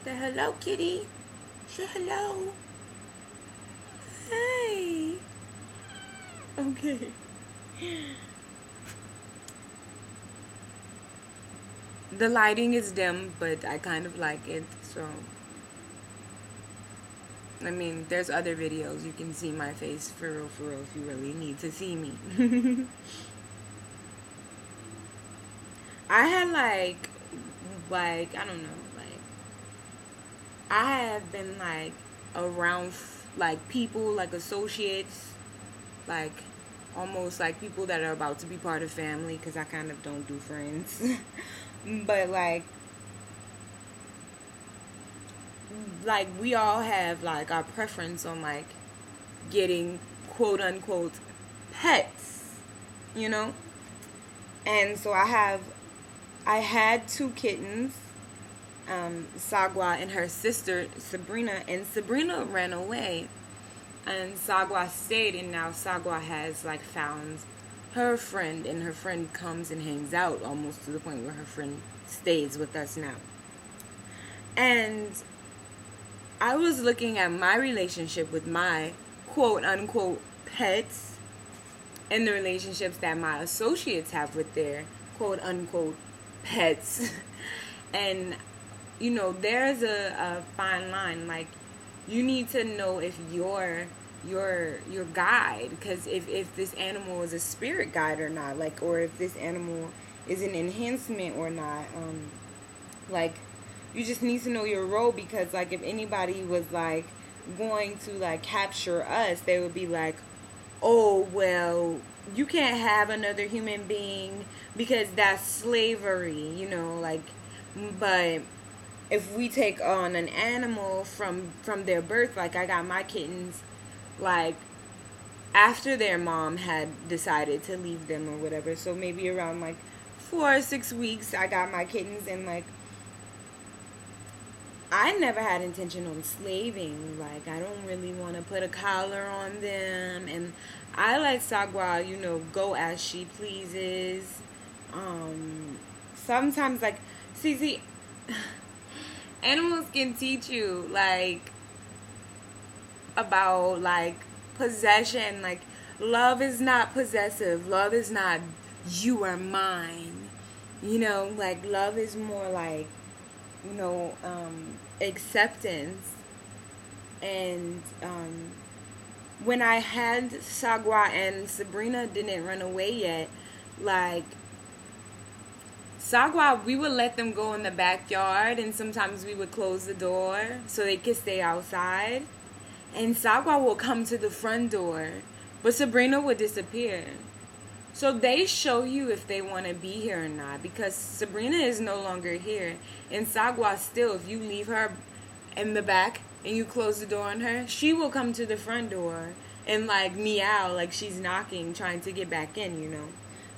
Say hello, kitty. Say hello. Hey. Okay. The lighting is dim, but I kind of like it. So, I mean, there's other videos you can see my face for real, if you really need to see me. I had I don't know, like I have been like around like people, like associates, like almost like people that are about to be part of family, because I kind of don't do friends. But like we all have like our preference on like getting quote unquote pets, you know? And so I had two kittens, Sagwa and her sister Sabrina, and Sabrina ran away and Sagwa stayed, and now Sagwa has like found her friend, and her friend comes and hangs out almost to the point where her friend stays with us now. And I was looking at my relationship with my quote unquote pets and the relationships that my associates have with their quote unquote pets. And there's a fine line. Like, you need to know if your guide, because if this animal is a spirit guide or not, like, or if this animal is an enhancement or not. Like, you just need to know your role, because like if anybody was like going to like capture us, they would be like, oh well, you can't have another human being because that's slavery, like. But if we take on an animal from their birth, like I got my kittens like after their mom had decided to leave them or whatever, so maybe around like 4 or 6 weeks I got my kittens. And like, I never had intention on slaving. Like, I don't really want to put a collar on them, and I let Sagwa, go as she pleases. Sometimes, like, see, animals can teach you like about like possession. Like, love is not possessive. Love is not you are mine. Like, love is more like acceptance. And when I had Sagwa and Sabrina didn't run away yet, like, Sagwa, we would let them go in the backyard, and sometimes we would close the door so they could stay outside. And Sagwa will come to the front door, but Sabrina would disappear. So they show you if they want to be here or not, because Sabrina is no longer here. And Sagwa still, if you leave her in the back and you close the door on her, she will come to the front door and like meow like she's knocking, trying to get back in.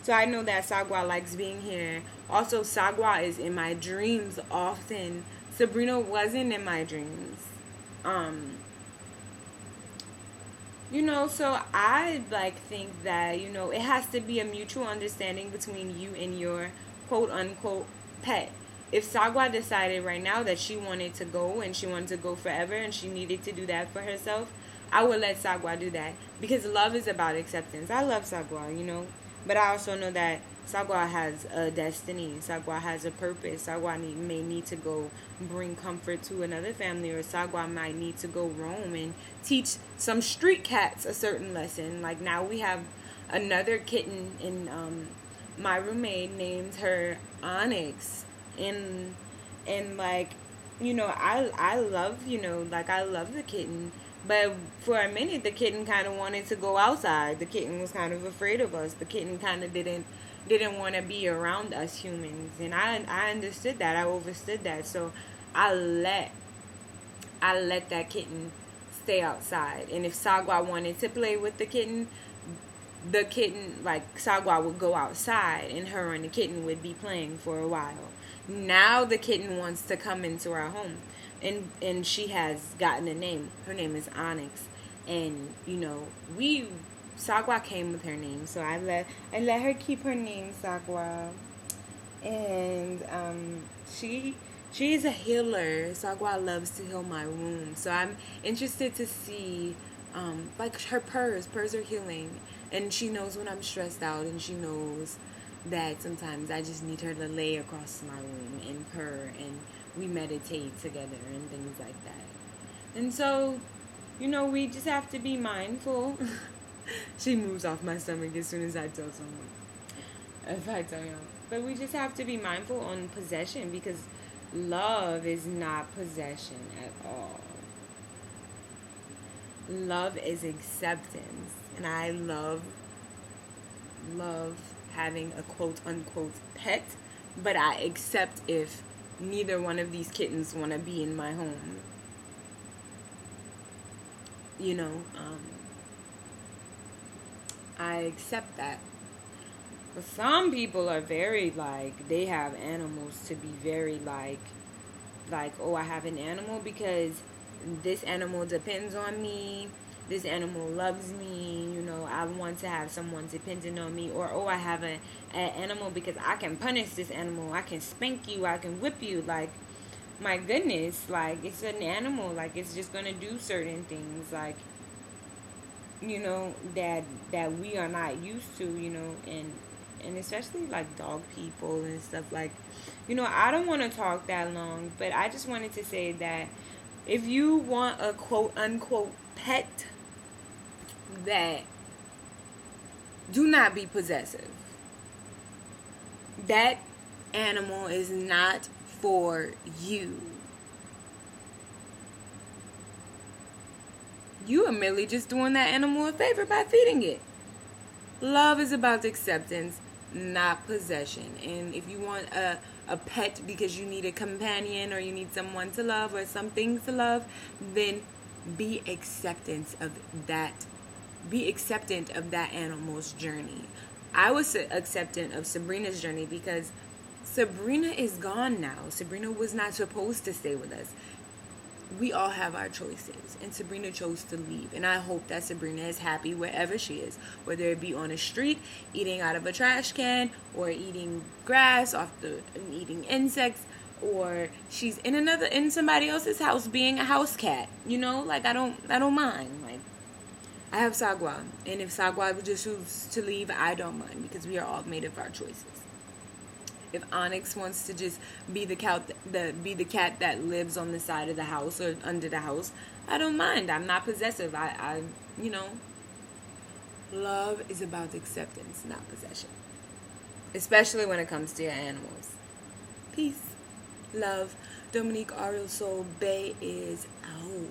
So I know that Sagwa likes being here. Also, Sagwa is in my dreams often. Sabrina wasn't in my dreams. Um, so I like think that, it has to be a mutual understanding between you and your quote unquote pet. If Sagwa decided right now that she wanted to go and she wanted to go forever and she needed to do that for herself, I would let Sagwa do that, because love is about acceptance. I love Sagwa, but I also know that Sagwa has a destiny. Sagwa has a purpose. Sagwa may need to go bring comfort to another family, or Sagwa might need to go roam and teach some street cats a certain lesson. Like, now we have another kitten, in my roommate named her Onyx, and like, I love, like, I love the kitten. But for a minute, the kitten kind of wanted to go outside. The kitten was kind of afraid of us. The kitten kind of didn't want to be around us humans, and I understood that. I overstood that. So I let that kitten stay outside. And if Sagwa wanted to play with the kitten, like, Sagwa would go outside, and her and the kitten would be playing for a while. Now the kitten wants to come into our home, and she has gotten a name. Her name is Onyx, and we Sagwa came with her name, so I let her keep her name, Sagwa. And she She is a healer. Sagwa loves to heal my wounds. So I'm interested to see, like her purrs. Purrs are healing, and she knows when I'm stressed out, and she knows that sometimes I just need her to lay across my womb and purr, and we meditate together and things like that. And so, we just have to be mindful. She moves off my stomach as soon as I tell someone. If I tell you. But we just have to be mindful on possession, because love is not possession at all. Love is acceptance. And I love having a quote unquote pet, but I accept if neither one of these kittens want to be in my home. You know, I accept that. But some people are very like, they have animals to be very like, oh, I have an animal because this animal depends on me. This animal loves me. I want to have someone dependent on me. Or, oh, I have an animal because I can punish this animal. I can spank you. I can whip you. Like, my goodness, like, it's an animal. Like, it's just going to do certain things. Like, that we are not used to, and especially like dog people and stuff. Like, I don't want to talk that long, but I just wanted to say that if you want a quote unquote pet, that do not be possessive. That animal is not for you. You are merely just doing that animal a favor by feeding it. Love is about acceptance, not possession. And if you want a pet because you need a companion or you need someone to love or something to love, then be acceptance of that. Be acceptant of that animal's journey. I was acceptant of Sabrina's journey because Sabrina is gone now. Sabrina was not supposed to stay with us. We all have our choices, and Sabrina chose to leave, and I hope that Sabrina is happy wherever she is, whether it be on a street eating out of a trash can, or eating grass eating insects, or she's in somebody else's house being a house cat. Like, I don't mind. Like, I have Sagwa, and if Sagwa would just choose to leave, I don't mind, because we are all made of our choices. If Onyx wants to just be the cat that lives on the side of the house or under the house, I don't mind. I'm not possessive. I love is about acceptance, not possession. Especially when it comes to your animals. Peace. Love. Dominique Ariel Soul Bay is out.